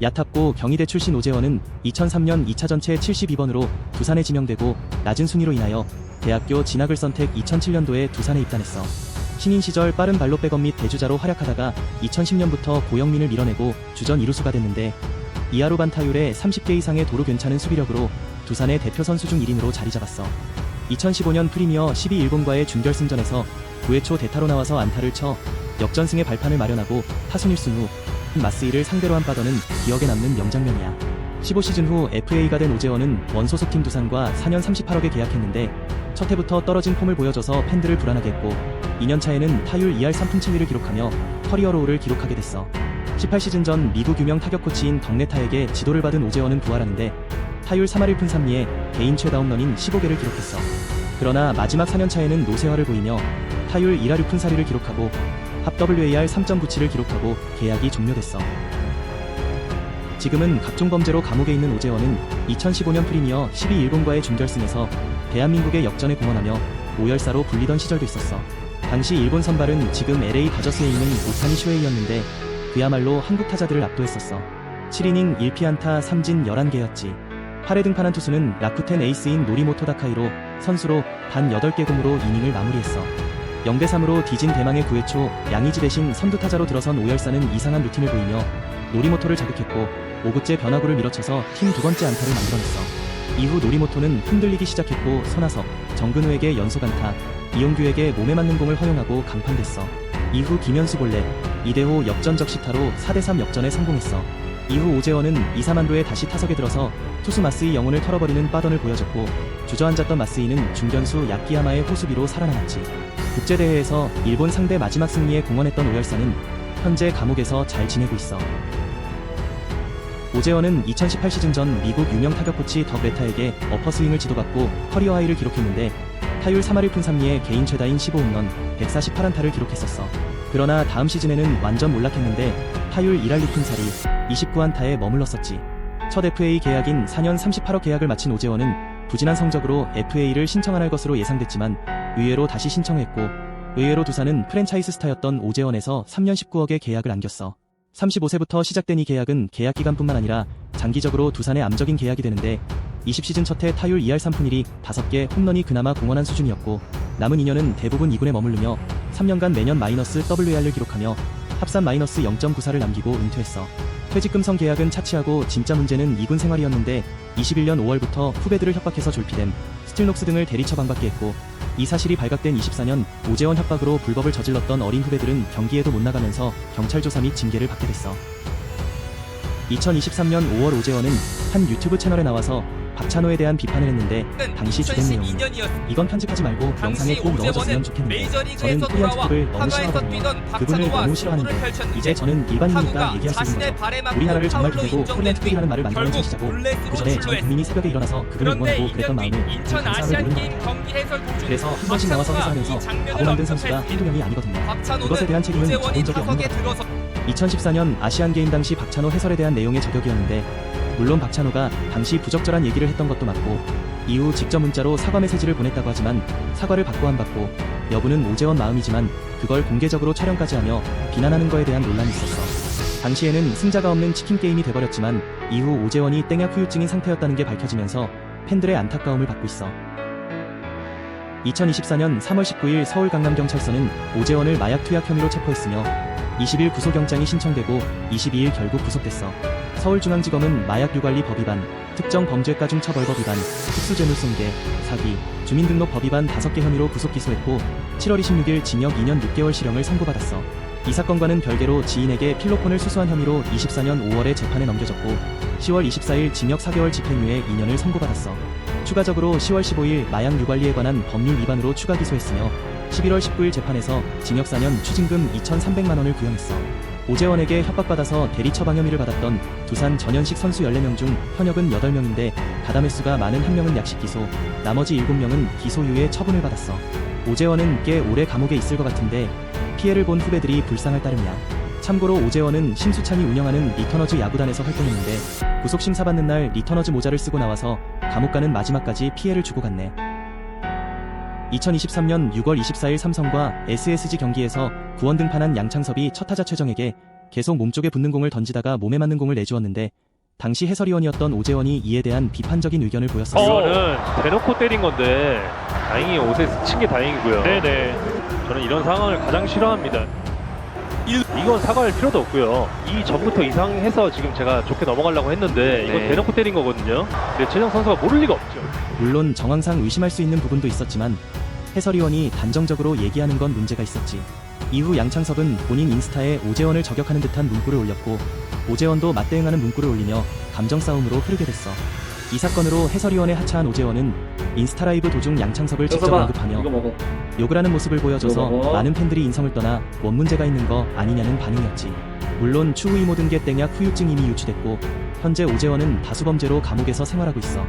야탑고 경희대 출신 오재원은 2003년 2차 전체 72번으로 두산에 지명되고 낮은 순위로 인하여 대학교 진학을 선택 2007년도에 두산에 입단했어. 신인 시절 빠른 발로 백업 및 대주자로 활약하다가 2010년부터 고영민을 밀어내고 주전 2루수가 됐는데 이하로 반타율에 30개 이상의 도루 괜찮은 수비력으로 두산의 대표 선수 중 1인으로 자리 잡았어. 2015년 프리미어 12일본과의 준결승전에서 9회 초 대타로 나와서 안타를 쳐 역전승의 발판을 마련하고 타순 1순 후 마스이를 상대로 한 빠더는 기억에 남는 명장면이야. 15시즌 후 FA가 된 오재원은 원소속팀 두산과 4년 38억에 계약했는데 첫 해부터 떨어진 폼을 보여줘서 팬들을 불안하게 했고 2년차에는 타율 2할 3푼 7리를 기록하며 커리어 로우를 기록하게 됐어. 18시즌 전 미국 유명 타격 코치인 덕네타에게 지도를 받은 오재원은 부활하는데 타율 3할 1푼 3리에 개인 최다 홈런인 15개를 기록했어. 그러나 마지막 4년차에는 노쇠화를 보이며 타율 1할 6푼 4리를 기록하고 합 WAR 3.97을 기록하고 계약이 종료됐어. 지금은 각종 범죄로 감옥에 있는 오재원은 2015년 프리미어 12일본과의 준결승에서 대한민국의 역전에 공헌하며 오열사로 불리던 시절도 있었어. 당시 일본 선발은 지금 LA 다저스에 있는 오타니 슈에이였는데 그야말로 한국 타자들을 압도했었어. 7이닝 1피안타 3진 11개였지. 8회 등판한 투수는 라쿠텐 에이스인 노리모토 다카이로 선수로 단 8개 공으로 이닝을 마무리했어. 0대3으로 뒤진 대망의 9회 초 양의지 대신 선두 타자로 들어선 오열사는 이상한 루틴을 보이며 노리모토를 자극했고 5구째 변화구를 밀어쳐서 팀 두 번째 안타를 만들어냈어. 이후 노리모토는 흔들리기 시작했고 손아섭, 정근우에게 연속 안타, 이용규에게 몸에 맞는 공을 허용하고 강판됐어. 이후 김현수 볼넷, 이대호 역전 적시타로 4대3 역전에 성공했어. 이후 오재원은 2, 3안루에 다시 타석에 들어서 투수 마스이 영혼을 털어버리는 빠던을 보여줬고 주저앉았던 마스이는 중견수 야키야마의 호수비로 살아남았지. 국제대회에서 일본 상대 마지막 승리에 공헌했던 오열사는 현재 감옥에서 잘 지내고 있어. 오재원은 2018 시즌 전 미국 유명 타격 코치 덕 레타에게 어퍼스윙을 지도받고 커리어 하이를 기록했는데 타율 3할 1푼 3리에 개인 최다인 15홈런, 148안타를 기록했었어. 그러나 다음 시즌에는 완전 몰락했는데 타율 1할 6푼 4리, 29안타에 머물렀었지. 첫 FA 계약인 4년 38억 계약을 마친 오재원은 부진한 성적으로 FA를 신청 안 할 것으로 예상됐지만 의외로 다시 신청했고 의외로 두산은 프랜차이즈 스타였던 오재원에서 3년 19억의 계약을 안겼어. 35세부터 시작된 이 계약은 계약 기간뿐만 아니라 장기적으로 두산의 암적인 계약이 되는데 20시즌 첫해 타율 2할 3푼 1리 5개 홈런이 그나마 공헌한 수준이었고 남은 2년은 대부분 2군에 머무르며 3년간 매년 마이너스 WAR을 기록하며 합산 마이너스 0.94를 남기고 은퇴했어. 퇴직금성 계약은 차치하고 진짜 문제는 2군 생활이었는데 21년 5월부터 후배들을 협박해서 졸피뎀, 스틸록스 등을 대리 처방받게 했고 이 사실이 발각된 24년 오재원 협박으로 불법을 저질렀던 어린 후배들은 경기에도 못 나가면서 경찰 조사 및 징계를 받게 됐어. 2023년 5월 오재원은 한 유튜브 채널에 나와서 박찬호에 대한 비판을 했는데 당시 주된 내용은 이건 편집하지 말고 영상에 꼭 넣어줬으면 좋겠는데 저는 코리안 축구를 너무 싫어하거든요. 그분을 너무 싫어하는데 이제 저는 일반인이니까 얘기할 수 있는 거죠. 우리나라를 정말 빛내고 코리안 축구라는 말을 만들어낸 첫시자고 그 전에 전 국민이 새벽에 일어나서 그분을 응원하고 그랬던 마음을 그 감사함을 모르는 것 같아요. 그래서 한 번씩 나와서 해설하면서 바보 만든 선수가 한두 명이 아니거든요. 그것에 대한 책임은 져본 적이 없는 것 같아요. 2014년 아시안게임 당시 박찬호 해설에 대한 내용의 저격이었는데 물론 박찬호가 당시 부적절한 얘기를 했던 것도 맞고 이후 직접 문자로 사과 메시지를 보냈다고 하지만 사과를 받고 안 받고 여부는 오재원 마음이지만 그걸 공개적으로 촬영까지 하며 비난하는 거에 대한 논란이 있었어. 당시에는 승자가 없는 치킨게임이 돼버렸지만 이후 오재원이 땡약 후유증인 상태였다는 게 밝혀지면서 팬들의 안타까움을 받고 있어. 2024년 3월 19일 서울 강남경찰서는 오재원을 마약 투약 혐의로 체포했으며 20일 구속영장이 신청되고 22일 결국 구속됐어. 서울중앙지검은 마약유관리법 위반, 특정범죄가중 처벌법 위반, 특수재물손괴, 사기, 주민등록법 위반 5개 혐의로 구속 기소했고 7월 26일 징역 2년 6개월 실형을 선고받았어. 이 사건과는 별개로 지인에게 필로폰을 수수한 혐의로 24년 5월에 재판에 넘겨졌고 10월 24일 징역 4개월 집행유예 2년을 선고받았어. 추가적으로 10월 15일 마약유관리에 관한 법률 위반으로 추가 기소했으며 11월 19일 재판에서 징역 4년 추징금 2,300만 원을 구형했어. 오재원에게 협박받아서 대리 처방 혐의를 받았던 두산 전현식 선수 14명 중 현역은 8명인데 가담 횟수가 많은 1명은 약식 기소, 나머지 7명은 기소유예 처분을 받았어. 오재원은 꽤 오래 감옥에 있을 것 같은데 피해를 본 후배들이 불쌍할 따름이야. 참고로 오재원은 심수창이 운영하는 리터너즈 야구단에서 활동했는데 구속 심사받는 날 리터너즈 모자를 쓰고 나와서 감옥 가는 마지막까지 피해를 주고 갔네. 2023년 6월 24일 삼성과 SSG 경기에서 구원 등판한 양창섭이 첫 타자 최정에게 계속 몸쪽에 붙는 공을 던지다가 몸에 맞는 공을 내주었는데 당시 해설위원이었던 오재원이 이에 대한 비판적인 의견을 보였었어요. 이거는 대놓고 때린 건데 다행히 옷에 스친 게 다행이고요. 네네. 저는 이런 상황을 가장 싫어합니다. 이건 사과할 필요도 없고요. 이 전부터 이상해서 지금 제가 좋게 넘어가려고 했는데 이건 네. 대놓고 대놓고 때린 거거든요. 근데 최정 선수가 모를 리가 없죠. 물론 정황상 의심할 수 있는 부분도 있었지만 해설위원이 단정적으로 얘기하는 건 문제가 있었지. 이후 양창섭은 본인 인스타에 오재원을 저격하는 듯한 문구를 올렸고 오재원도 맞대응하는 문구를 올리며 감정 싸움으로 흐르게 됐어. 이 사건으로 해설위원에 하차한 오재원은 인스타 라이브 도중 양창섭을 직접 언급하며 욕을 하는 모습을 보여줘서 많은 팬들이 인성을 떠나 뭔 문제가 있는 거 아니냐는 반응이었지. 물론 추후 이 모든 게 땡약 후유증 이미 유추됐고 현재 오재원은 다수범죄로 감옥에서 생활하고 있어.